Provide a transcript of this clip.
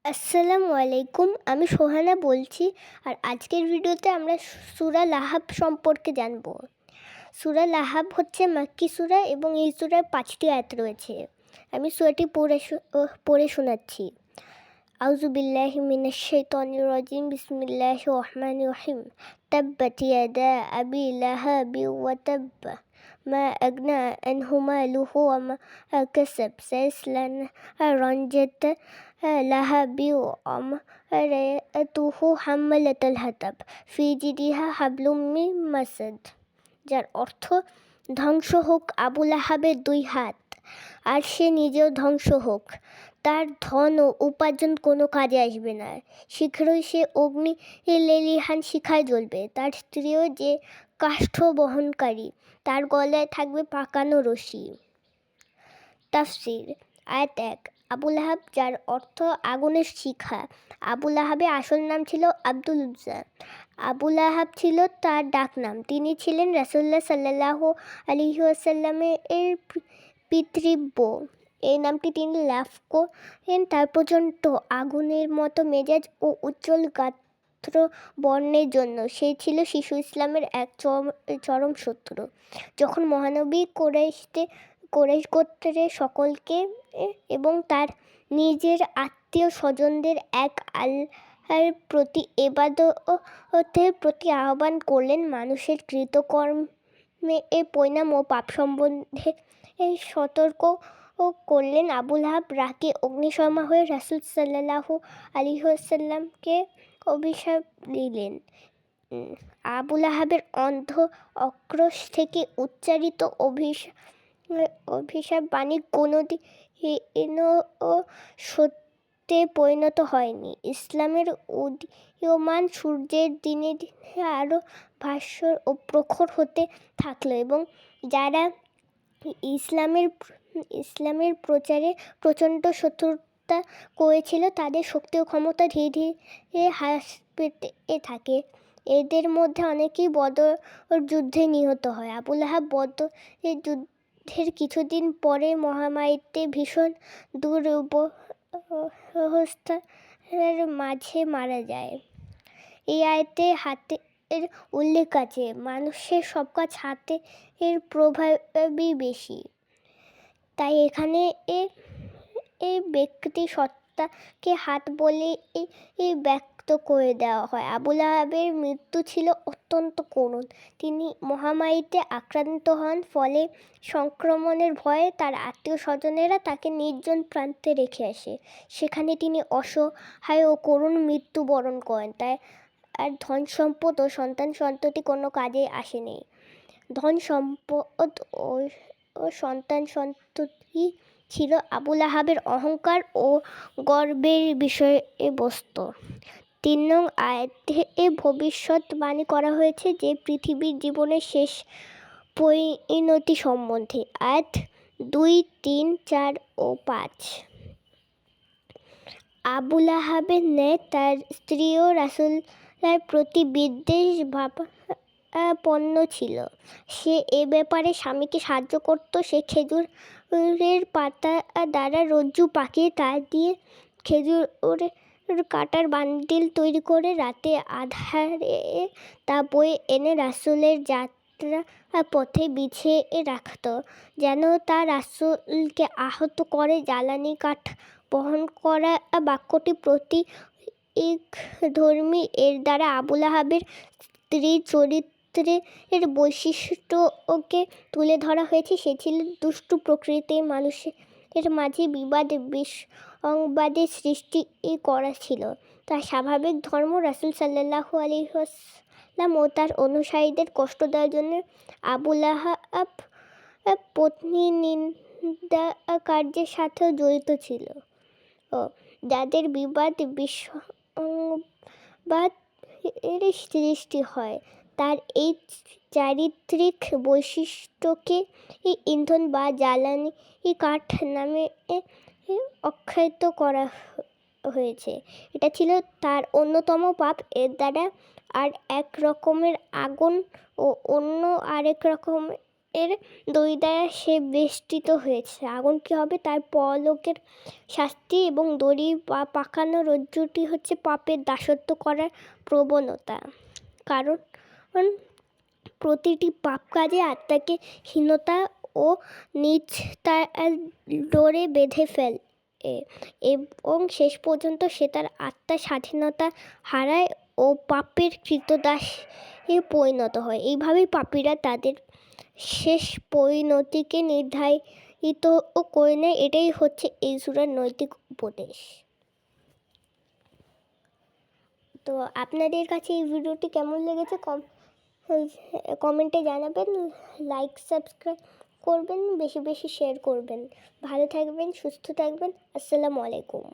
আসসালামু আলাইকুম। আমি সোহানা বলছি। আর আজকের ভিডিওতে আমরা সূরা লাহাব সম্পর্কে জানব। সূরা লাহাব হচ্ছে মাক্কি সূরা এবং এই সূরায় ৫টি আয়াত রয়েছে। আমি সূরাটি পড়ে শোনাচ্ছি। আউযু বিল্লাহি মিনাশ শাইতানির রাজিম। বিসমিল্লাহির রহমানির রহিম। তাব্বাত ইয়াদা আবি লাহাবি ওয়া তাব্ব মা আগনা আনহু মালুহু ওয়া মা কাসাব সায়াসলা নারান যাতা লাহাবি ওয়া ইমরাতুহু হাম্মালাতাল হাতাব ফি জিদিহা হাবলুম মিন মাসাদ। যার অর্থ, ধ্বংস হোক আবু লাহাবের 2 হাত, আর সে নিজেও ধ্বংস হোক। তার ধন ও উপার্জন কোনো কাজে আসবে না। শীঘ্রই সে অগ্নি লেলিহান শিখায় জ্বলবে। তার স্ত্রীও যে কাষ্ঠ বহনকারী, তার গলায় থাকবে পাকানো রশি। তাফসীর। আয়াত 1। আবু লাহাব, যার অর্থ আগুনের শিখা। আবু লাহাবের আসল নাম ছিল আব্দুল উজ্জা। আবু লাহাব ছিল তার ডাকনাম। তিনি ছিলেন রাসূলুল্লাহ সাল্লাল্লাহু আলাইহি ওয়াসাল্লামের পিতৃব্য। এই নামটি তিনি লাভ করেন তার প্রচণ্ড আগুনের মতো মেজাজ ও উজ্জ্বল গাত্র বর্ণের জন্য। সে ছিল শিশু ইসলামের এক চরম শত্রু। যখন মহানবী কুরাইশ গোত্রের সকলকে এবং তার নিজের আত্মীয় স্বজনদের এক আল্লাহর প্রতি ইবাদতের প্রতি আহ্বান করলেন, মানুষের কৃতকর্মে পরিণাম ও পাপ সম্বন্ধে সতর্ক করলেন, আবু লাহাব রাগে অগ্নিশর্মা হয়ে রাসূল সাল্লাল্লাহু আলাইহি ওয়াসাল্লামকে অভিশাপ দিলেন। আবু লাহাবের অন্ধ আক্রোশ থেকে উচ্চারিত অভিশাপ বাণী কোনোদিনও সত্যে পরিণত হয়নি। ইসলামের উদীয়মান সূর্যের দিনে দিনে আরও ভাস্বর ও প্রখর হতে থাকলো এবং যারা ইসলামের প্রচারে প্রচণ্ড শত্রুতা করেছিল, তাদের শক্তি ও ক্ষমতা ধীরে ধীরে হ্রাস পেতে থাকে। এদের মধ্যে অনেকেই বদর যুদ্ধে নিহত হয়। আবু লাহাব বদরের যুদ্ধের কিছুদিন পরে মহামারীতে ভীষণ দুরবস্থার মাঝে মারা যায়। এই আয়াতে হাতের উল্লেখ আছে। মানুষের সব কাজ হাতের প্রভাবই বেশি। তাই এখানে এই ব্যক্তি সত্তাকে হাত বলে ব্যক্ত করে দেওয়া হয়। আবু লাহাবের মৃত্যু ছিল অত্যন্ত করুণ। তিনি মহামারীতে আক্রান্ত হন। ফলে সংক্রমণের ভয়ে তার আত্মীয় স্বজনেরা তাকে নির্জন প্রান্তে রেখে আসে। সেখানে তিনি অসহায় ও করুণ মৃত্যুবরণ করেন। তাই আর ধন সম্পদ ও সন্তান সন্ততি কোনো কাজে আসেনি। ধন সম্পদ ও সন্তান সন্ততি ছিল আবু লাহাবের অহংকার ও গর্বের বিষয়বস্তু। 3 নং আয়াতে ভবিষ্যৎবাণী করা হয়েছে যে পৃথিবীর জীবনের শেষ পরিণতি সম্বন্ধে। আয়াত 2, 3, 4 ও 5। আবু লাহাবের ন্যায় তার স্ত্রীও রাসূলের প্রতি বিদ্বেষ ভাবাপন্ন ছিল। সে এ ব্যাপারে স্বামীকে সাহায্য করত। সে খেজুরের পাতা দ্বারা রজ্জু পাকিয়ে তা দিয়ে খেজুরের কাটার বান্ডিল তৈরি করে রাতে আঁধারে তা বয়ে এনে রাসূলের যাত্রা পথে বিছিয়ে রাখত, যেন তা রাসূলকে আহত করে। জ্বালানি কাঠ বহন করা বাক্যটি প্রতীকধর্মী। এর দ্বারা আবু লাহাবের স্ত্রীর চরিত্রের বৈশিষ্ট্যকে তুলে ধরা হয়েছে। সে ছিল দুষ্টু প্রকৃতির, মানুষের মাঝে বিবাদ বিসংবাদের সৃষ্টি করা ছিল তার স্বাভাবিক ধর্ম। রাসূল সাল্লাল্লাহু আলাইহি ওয়াসাল্লাম ও তার অনুসারীদের কষ্ট দেওয়ার জন্য আবু লাহাব পত্নী নিন্দা কার্যের সাথেও জড়িত ছিল, যাদের বিবাদ বিসংবাদ সৃষ্টি হয়। তার এই চারিত্রিক বৈশিষ্ট্যকে ইন্ধন বা জ্বালানি কাঠ নামে আখ্যায়িত করা হয়েছে। এটা ছিল তার অন্যতম পাপ। এর দ্বারা আর এক রকমের আগুন ও অন্য আরেক রকমের এর দই দ্বারা সে বেষ্টিত হয়েছে। আগুন কী হবে? তার পরলোকের শাস্তি, এবং দড়ি বা পাকানো রজ্জুটি হচ্ছে পাপের দাসত্ব করার প্রবণতা। কারণ প্রতিটি পাপ কাজে আত্মাকে হীনতা ও নীচতার ডোরে বেঁধে ফেলে এবং শেষ পর্যন্ত সে তার আত্মার স্বাধীনতা হারায় ও পাপের কৃতদাসে পরিণত হয়। এইভাবেই পাপীরা তাদের শেষ পরিণতিকে নির্ধারিত করে নেয়। এটাই হচ্ছে এই সূরার নৈতিক উপদেশ। তো আপনাদের কাছে এই ভিডিওটি কেমন লেগেছে কমেন্টে জানাবেন। লাইক সাবস্ক্রাইব করবেন, বেশি বেশি শেয়ার করবেন। ভালো থাকবেন, সুস্থ থাকবেন। আসসালামু আলাইকুম।